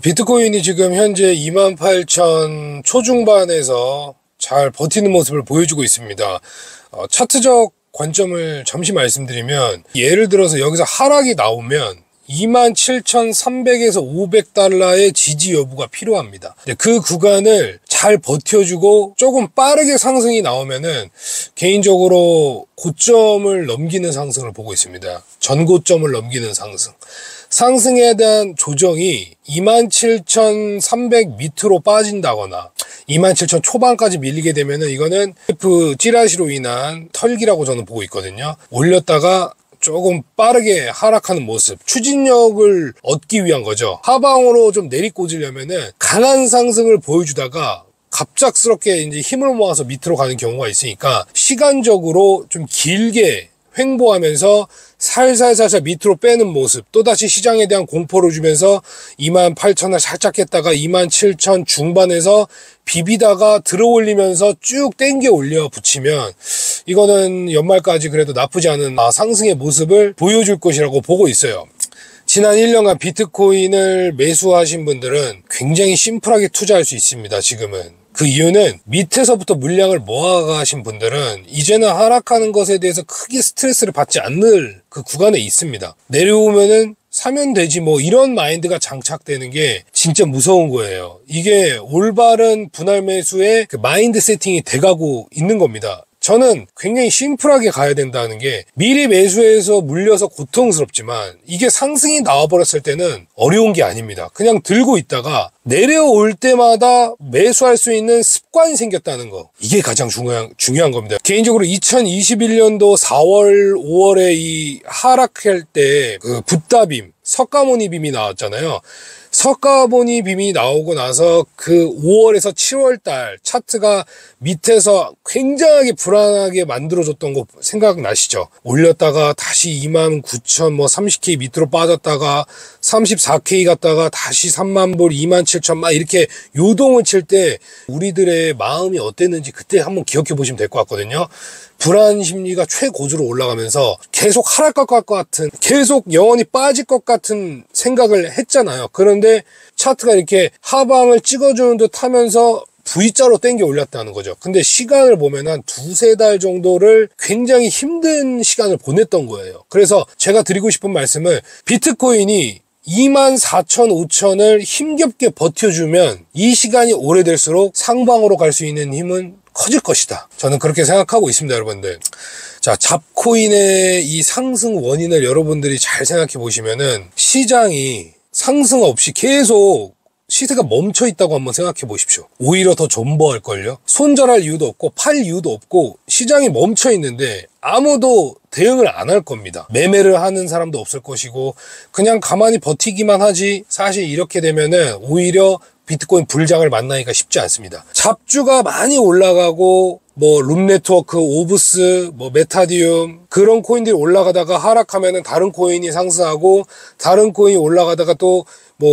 비트코인이 지금 현재 28,000 초중반에서 잘 버티는 모습을 보여주고 있습니다. 차트적 관점을 잠시 말씀드리면, 예를 들어서 여기서 하락이 나오면 27,300에서 500달러의 지지 여부가 필요합니다. 그 구간을 잘 버텨주고 조금 빠르게 상승이 나오면은 개인적으로 고점을 넘기는 상승을 보고 있습니다. 전고점을 넘기는 상승. 상승에 대한 조정이 27,300 밑으로 빠진다거나 27,000 초반까지 밀리게 되면은 이거는 F 찌라시로 인한 털기라고 저는 보고 있거든요. 올렸다가 조금 빠르게 하락하는 모습, 추진력을 얻기 위한 거죠. 하방으로 좀 내리꽂으려면은 강한 상승을 보여주다가 갑작스럽게 이제 힘을 모아서 밑으로 가는 경우가 있으니까 시간적으로 좀 길게 횡보하면서 살살살살 밑으로 빼는 모습, 또다시 시장에 대한 공포를 주면서 28,000을 살짝 깼다가 27,000 중반에서 비비다가 들어올리면서 쭉 땡겨 올려 붙이면 이거는 연말까지 그래도 나쁘지 않은 상승의 모습을 보여줄 것이라고 보고 있어요. 지난 1년간 비트코인을 매수하신 분들은 굉장히 심플하게 투자할 수 있습니다. 지금은. 그 이유는 밑에서부터 물량을 모아가신 분들은 이제는 하락하는 것에 대해서 크게 스트레스를 받지 않을 그 구간에 있습니다. 내려오면은 사면 되지 뭐 이런 마인드가 장착되는 게 진짜 무서운 거예요. 이게 올바른 분할 매수의 그 마인드 세팅이 돼가고 있는 겁니다. 저는 굉장히 심플하게 가야 된다는 게, 미리 매수해서 물려서 고통스럽지만 이게 상승이 나와버렸을 때는 어려운 게 아닙니다. 그냥 들고 있다가 내려올 때마다 매수할 수 있는 습관이 생겼다는 거, 이게 가장 중요한 겁니다. 개인적으로 2021년도 4월 5월에 이 하락할 때 그 붓다빔, 석가모니 빔이 나왔잖아요. 석가모니 빔이 나오고 나서 그 5월에서 7월달 차트가 밑에서 굉장히 불안하게 만들어줬던 거 생각나시죠? 올렸다가 다시 29,000 30K 밑으로 빠졌다가 34K 갔다가 다시 30,000불 27,000 막 이렇게 요동을 칠 때 우리들의 마음이 어땠는지 그때 한번 기억해 보시면 될 것 같거든요. 불안 심리가 최고조로 올라가면서 계속 하락할 것 같은, 계속 영원히 빠질 것 같은 생각을 했잖아요. 그런데 차트가 이렇게 하방을 찍어주는 듯 하면서 V자로 땡겨 올렸다는 거죠. 근데 시간을 보면 한 2-3달 정도를 굉장히 힘든 시간을 보냈던 거예요. 그래서 제가 드리고 싶은 말씀은, 비트코인이 24,000, 5,000을 힘겹게 버텨주면 이 시간이 오래될수록 상방으로 갈 수 있는 힘은 커질 것이다. 저는 그렇게 생각하고 있습니다, 여러분들. 자, 잡코인의 이 상승 원인을 여러분들이 잘 생각해 보시면은, 시장이 상승 없이 계속 시세가 멈춰 있다고 한번 생각해 보십시오. 오히려 더 존버할걸요? 손절할 이유도 없고 팔 이유도 없고 시장이 멈춰 있는데 아무도 대응을 안 할 겁니다. 매매를 하는 사람도 없을 것이고 그냥 가만히 버티기만 하지, 사실 이렇게 되면은 오히려 비트코인 불장을 만나기가 쉽지 않습니다. 잡주가 많이 올라가고 룸네트워크, 오브스, 메타디움 그런 코인들이 올라가다가 하락하면은 다른 코인이 상승하고, 다른 코인이 올라가다가 또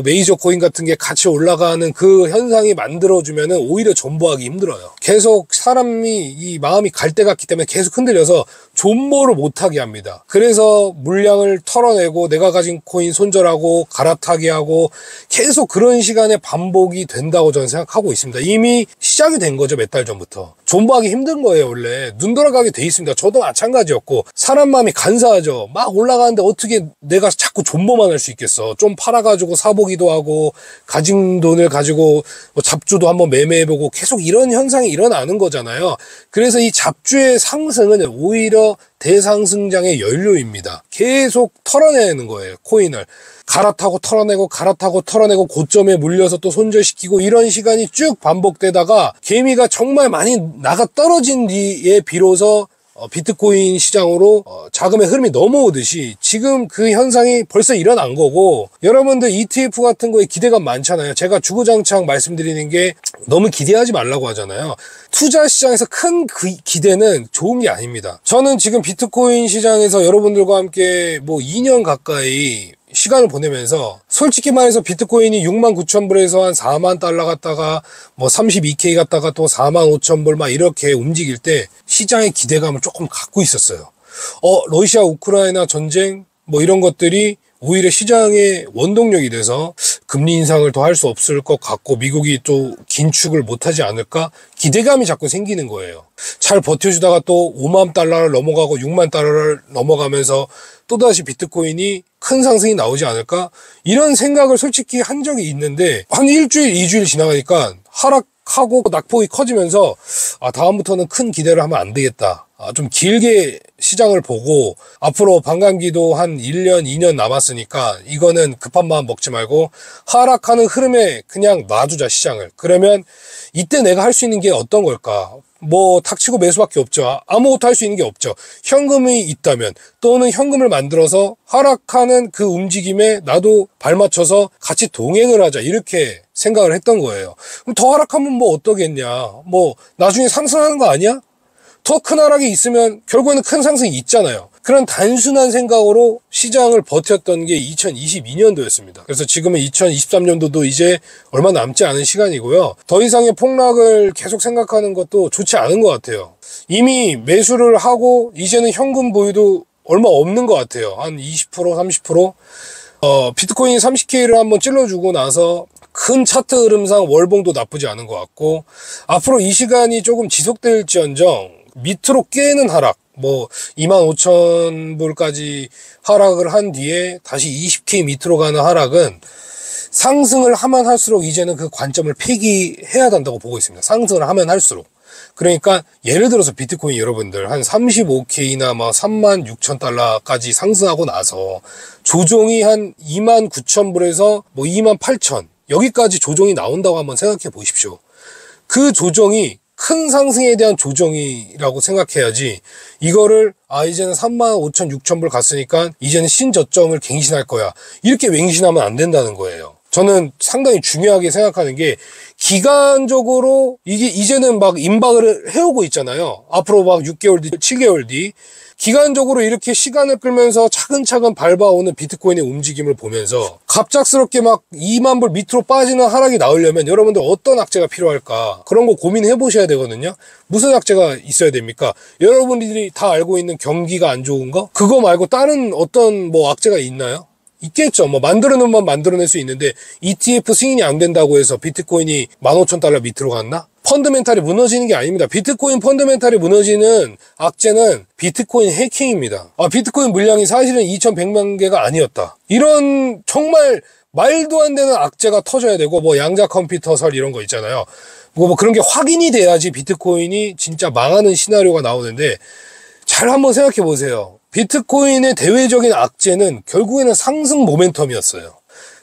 메이저 코인 같은 게 같이 올라가는 그 현상이 만들어주면은 오히려 존버하기 힘들어요. 계속 사람이 이 마음이 갈 데 같기 때문에 계속 흔들려서 존버를 못하게 합니다. 그래서 물량을 털어내고 내가 가진 코인 손절하고 갈아타기 하고 계속 그런 시간에 반복이 된다고 저는 생각하고 있습니다. 이미 시작이 된 거죠. 몇 달 전부터. 존버하기 힘든 거예요. 원래 눈 돌아가게 돼 있습니다. 저도 마찬가지였고, 사람 마음이 간사하죠. 막 올라가는데 어떻게 내가 자꾸 존버만 할 수 있겠어. 좀 팔아가지고 사보기도 하고, 가진 돈을 가지고 잡주도 한번 매매해보고, 계속 이런 현상이 일어나는 거잖아요. 그래서 이 잡주의 상승은 오히려 대상승장의 연료입니다. 계속 털어내는 거예요. 코인을 갈아타고 털어내고 갈아타고 털어내고 고점에 물려서 또 손절시키고, 이런 시간이 쭉 반복되다가 개미가 정말 많이 나가 떨어진 뒤에 비로소 비트코인 시장으로 자금의 흐름이 넘어오듯이 지금 그 현상이 벌써 일어난 거고, 여러분들 ETF 같은 거에 기대감 많잖아요. 제가 주구장창 말씀드리는 게 너무 기대하지 말라고 하잖아요. 투자 시장에서 큰 기대는 좋은 게 아닙니다. 저는 지금 비트코인 시장에서 여러분들과 함께 2년 가까이 시간을 보내면서 솔직히 말해서 비트코인이 69,000불에서 한 4만 달러 갔다가 32K 갔다가 또 45,000불 막 이렇게 움직일 때 시장의 기대감을 조금 갖고 있었어요. 러시아 우크라이나 전쟁 이런 것들이 오히려 시장의 원동력이 돼서 금리 인상을 더 할 수 없을 것 같고 미국이 또 긴축을 못하지 않을까 기대감이 자꾸 생기는 거예요. 잘 버텨주다가 또 5만 달러를 넘어가고 6만 달러를 넘어가면서 또다시 비트코인이 큰 상승이 나오지 않을까 이런 생각을 솔직히 한 적이 있는데 한 일주일 2주일 지나가니까 하락하고 낙폭이 커지면서 다음부터는 큰 기대를 하면 안 되겠다. 좀 길게 시장을 보고 앞으로 반감기도 한 1년, 2년 남았으니까 이거는 급한 마음 먹지 말고 하락하는 흐름에 그냥 놔두자 시장을. 그러면 이때 내가 할 수 있는 게 어떤 걸까? 뭐 닥치고 매수밖에 없죠. 아무것도 할 수 있는 게 없죠. 현금이 있다면 또는 현금을 만들어서 하락하는 그 움직임에 나도 발맞춰서 같이 동행을 하자 이렇게 생각을 했던 거예요. 그럼 더 하락하면 뭐 어떠겠냐. 뭐 나중에 상승하는 거 아니야? 더 큰 하락이 있으면 결국에는 큰 상승이 있잖아요. 그런 단순한 생각으로 시장을 버텼던 게 2022년도였습니다. 그래서 지금은 2023년도도 이제 얼마 남지 않은 시간이고요. 더 이상의 폭락을 계속 생각하는 것도 좋지 않은 것 같아요. 이미 매수를 하고 이제는 현금 보유도 얼마 없는 것 같아요. 한 20%, 30%? 비트코인이 30K를 한번 찔러주고 나서 큰 차트 흐름상 월봉도 나쁘지 않은 것 같고 앞으로 이 시간이 조금 지속될지언정 밑으로 깨는 하락, 뭐 25,000불까지 하락을 한 뒤에 다시 20K 밑으로 가는 하락은 상승을 하면 할수록 이제는 그 관점을 폐기해야 된다고 보고 있습니다. 상승을 하면 할수록. 그러니까 예를 들어서 비트코인 여러분들 한 35K나 막 36,000달러까지 상승하고 나서 조정이 한 29,000불에서 뭐 28,000 여기까지 조정이 나온다고 한번 생각해 보십시오. 그 조정이 큰 상승에 대한 조정이라고 생각해야지 이거를 이제는 35,000-6,000불 갔으니까 이제는 신저점을 갱신할 거야 이렇게 맹신하면 안 된다는 거예요. 저는 상당히 중요하게 생각하는 게 기간적으로 이게 이제는 막 임박을 해오고 있잖아요. 앞으로 막 6개월 뒤, 7개월 뒤 기간적으로 이렇게 시간을 끌면서 차근차근 밟아오는 비트코인의 움직임을 보면서 갑작스럽게 막 2만 불 밑으로 빠지는 하락이 나오려면 여러분들 어떤 악재가 필요할까? 그런 거 고민해 보셔야 되거든요. 무슨 악재가 있어야 됩니까? 여러분들이 다 알고 있는 경기가 안 좋은 거? 그거 말고 다른 어떤 뭐 악재가 있나요? 있겠죠. 뭐 만들어내면 만들어낼 수 있는데 ETF 승인이 안 된다고 해서 비트코인이 15,000달러 밑으로 갔나? 펀더멘탈이 무너지는 게 아닙니다. 비트코인 펀더멘탈이 무너지는 악재는 비트코인 해킹입니다. 비트코인 물량이 사실은 2,100만 개가 아니었다. 이런 정말 말도 안 되는 악재가 터져야 되고 뭐 양자 컴퓨터설 이런 거 있잖아요. 뭐 그런 게 확인이 돼야지 비트코인이 진짜 망하는 시나리오가 나오는데 잘 한번 생각해 보세요. 비트코인의 대외적인 악재는 결국에는 상승 모멘텀이었어요.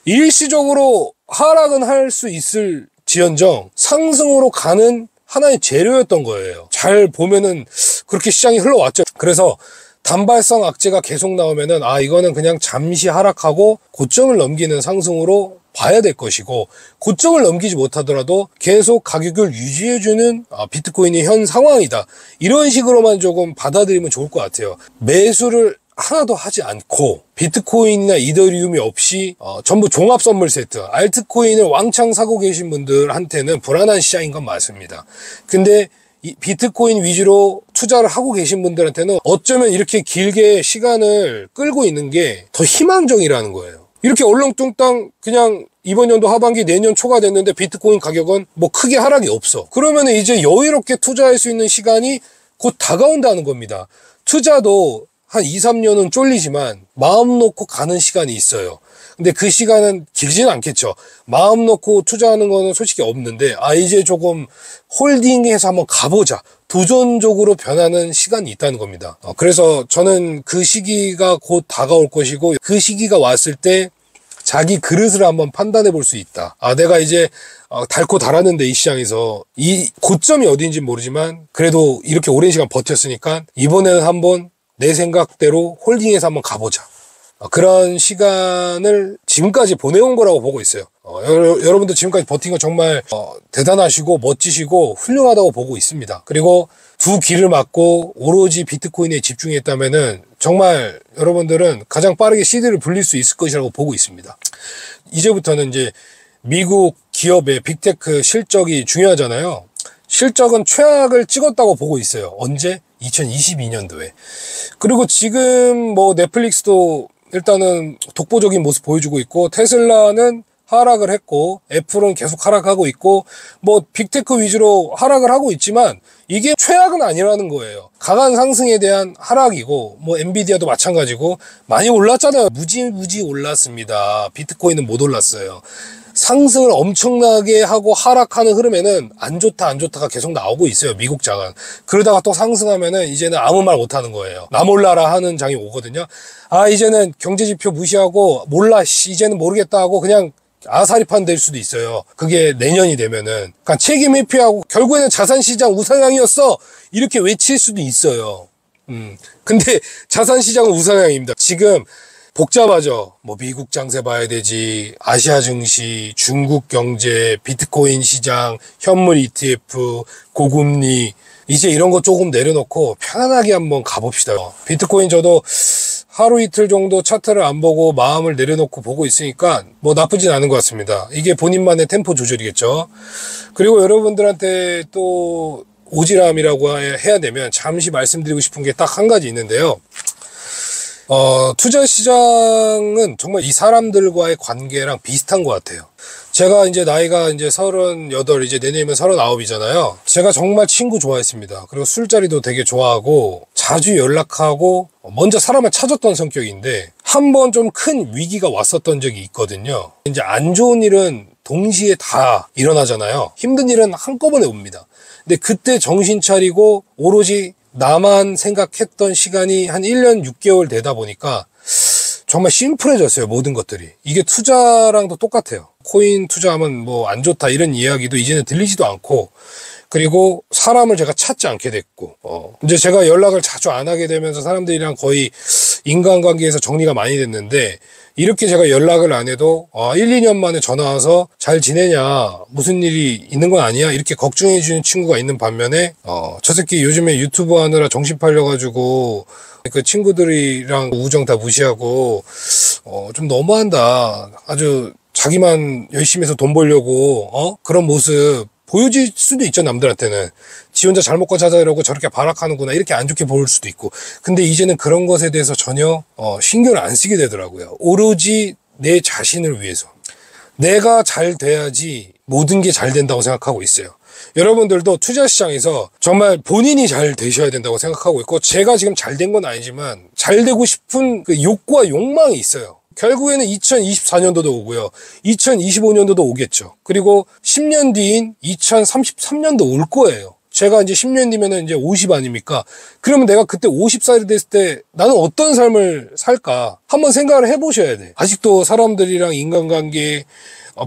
일시적으로 하락은 할 수 있을 지연정 상승으로 가는 하나의 재료였던 거예요. 잘 보면은 그렇게 시장이 흘러왔죠. 그래서 단발성 악재가 계속 나오면은 이거는 그냥 잠시 하락하고 고점을 넘기는 상승으로 봐야 될 것이고 고점을 넘기지 못하더라도 계속 가격을 유지해주는 비트코인의 현 상황이다. 이런 식으로만 조금 받아들이면 좋을 것 같아요. 매수를 하나도 하지 않고 비트코인이나 이더리움이 없이 전부 종합 선물 세트 알트코인을 왕창 사고 계신 분들한테는 불안한 시장인 건 맞습니다. 근데 이 비트코인 위주로 투자를 하고 계신 분들한테는 어쩌면 이렇게 길게 시간을 끌고 있는 게 더 희망적이라는 거예요. 이렇게 얼렁뚱땅 그냥 이번 연도 하반기 내년 초가 됐는데 비트코인 가격은 뭐 크게 하락이 없어. 그러면 이제 여유롭게 투자할 수 있는 시간이 곧 다가온다는 겁니다. 투자도 한 2, 3년은 쫄리지만 마음 놓고 가는 시간이 있어요. 근데 그 시간은 길지는 않겠죠. 마음 놓고 투자하는 거는 솔직히 없는데 이제 조금 홀딩해서 한번 가보자. 도전적으로 변하는 시간이 있다는 겁니다. 그래서 저는 그 시기가 곧 다가올 것이고 그 시기가 왔을 때 자기 그릇을 한번 판단해 볼 수 있다. 내가 이제 닳고 달았는데 이 시장에서 이 고점이 어디인지 모르지만 그래도 이렇게 오랜 시간 버텼으니까 이번에는 한번 내 생각대로 홀딩해서 한번 가보자. 그런 시간을 지금까지 보내온 거라고 보고 있어요. 여러분들 지금까지 버틴 거 정말 대단하시고 멋지시고 훌륭하다고 보고 있습니다. 그리고 두 귀를 막고 오로지 비트코인에 집중했다면은 정말 여러분들은 가장 빠르게 CD를 불릴 수 있을 것이라고 보고 있습니다. 이제부터는 이제 미국 기업의 빅테크 실적이 중요하잖아요. 실적은 최악을 찍었다고 보고 있어요. 언제? 2022년도에. 그리고 지금 뭐 넷플릭스도 일단은 독보적인 모습 보여주고 있고, 테슬라는 하락을 했고, 애플은 계속 하락하고 있고, 뭐 빅테크 위주로 하락을 하고 있지만 이게 최악은 아니라는 거예요. 강한 상승에 대한 하락이고, 뭐 엔비디아도 마찬가지고, 많이 올랐잖아요. 무지 올랐습니다. 비트코인은 못 올랐어요. 상승을 엄청나게 하고 하락하는 흐름에는 안 좋다가 계속 나오고 있어요. 미국 장은. 그러다가 또 상승하면은 이제는 아무 말 못하는 거예요. 나 몰라라 하는 장이 오거든요. 아, 이제는 경제지표 무시하고 몰라, 이제는 모르겠다 하고 그냥 아사리판 될 수도 있어요. 그게 내년이 되면은. 그러니까 책임 회피하고 결국에는 자산시장 우상향이었어, 이렇게 외칠 수도 있어요. 근데 자산시장은 우상향입니다. 지금 복잡하죠. 뭐 미국 장세 봐야 되지, 아시아 증시, 중국 경제, 비트코인 시장, 현물 ETF, 고금리, 이제 이런 거 조금 내려놓고 편안하게 한번 가봅시다. 비트코인 저도 하루 이틀 정도 차트를 안 보고 마음을 내려놓고 보고 있으니까 뭐 나쁘진 않은 것 같습니다. 이게 본인만의 템포 조절이겠죠. 그리고 여러분들한테 또 오지랖이라고 해야 되면 잠시 말씀드리고 싶은 게 딱 한 가지 있는데요. 투자 시장은 정말 이 사람들과의 관계랑 비슷한 것 같아요. 제가 이제 나이가 이제 38, 이제 내년이면 39이잖아요. 제가 정말 친구 좋아했습니다. 그리고 술자리도 되게 좋아하고 자주 연락하고 먼저 사람을 찾았던 성격인데, 한 번 좀 큰 위기가 왔었던 적이 있거든요. 이제 안 좋은 일은 동시에 다 일어나잖아요. 힘든 일은 한꺼번에 옵니다. 근데 그때 정신 차리고 오로지 나만 생각했던 시간이 한 1년 6개월 되다 보니까 정말 심플해졌어요. 모든 것들이. 이게 투자랑도 똑같아요. 코인 투자하면 뭐 안 좋다 이런 이야기도 이제는 들리지도 않고, 그리고 사람을 제가 찾지 않게 됐고, 이제 제가 연락을 자주 안 하게 되면서 사람들이랑 거의 인간관계에서 정리가 많이 됐는데, 이렇게 제가 연락을 안 해도 1, 2년 만에 전화 와서 잘 지내냐, 무슨 일이 있는 건 아니야, 이렇게 걱정해 주는 친구가 있는 반면에 저 새끼 요즘에 유튜브 하느라 정신 팔려가지고 그 친구들이랑 우정 다 무시하고 좀 너무한다, 아주 자기만 열심히 해서 돈 벌려고 그런 모습 보여질 수도 있죠. 남들한테는 지 혼자 잘 먹고 자자 이러고 저렇게 발악하는구나, 이렇게 안 좋게 보일 수도 있고. 근데 이제는 그런 것에 대해서 전혀 신경을 안 쓰게 되더라고요. 오로지 내 자신을 위해서 내가 잘 돼야지 모든 게 잘 된다고 생각하고 있어요. 여러분들도 투자 시장에서 정말 본인이 잘 되셔야 된다고 생각하고 있고, 제가 지금 잘 된 건 아니지만 잘 되고 싶은 그 욕구와 욕망이 있어요. 결국에는 2024년도도 오고요. 2025년도도 오겠죠. 그리고 10년 뒤인 2033년도 올 거예요. 제가 이제 10년 뒤면은 이제 50 아닙니까? 그러면 내가 그때 50살이 됐을 때 나는 어떤 삶을 살까? 한번 생각을 해보셔야 돼. 아직도 사람들이랑 인간관계,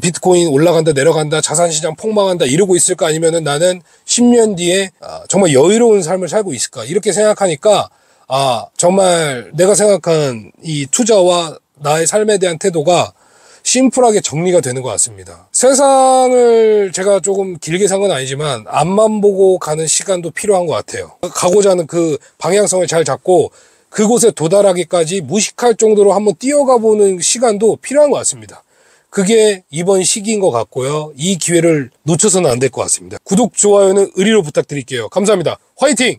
비트코인 올라간다 내려간다, 자산시장 폭망한다 이러고 있을까? 아니면은 나는 10년 뒤에 정말 여유로운 삶을 살고 있을까? 이렇게 생각하니까 정말 내가 생각한 이 투자와 나의 삶에 대한 태도가 심플하게 정리가 되는 것 같습니다. 세상을 제가 조금 길게 산 건 아니지만 앞만 보고 가는 시간도 필요한 것 같아요. 가고자 하는 그 방향성을 잘 잡고 그곳에 도달하기까지 무식할 정도로 한번 뛰어가 보는 시간도 필요한 것 같습니다. 그게 이번 시기인 것 같고요. 이 기회를 놓쳐서는 안 될 것 같습니다. 구독, 좋아요는 의리로 부탁드릴게요. 감사합니다. 화이팅!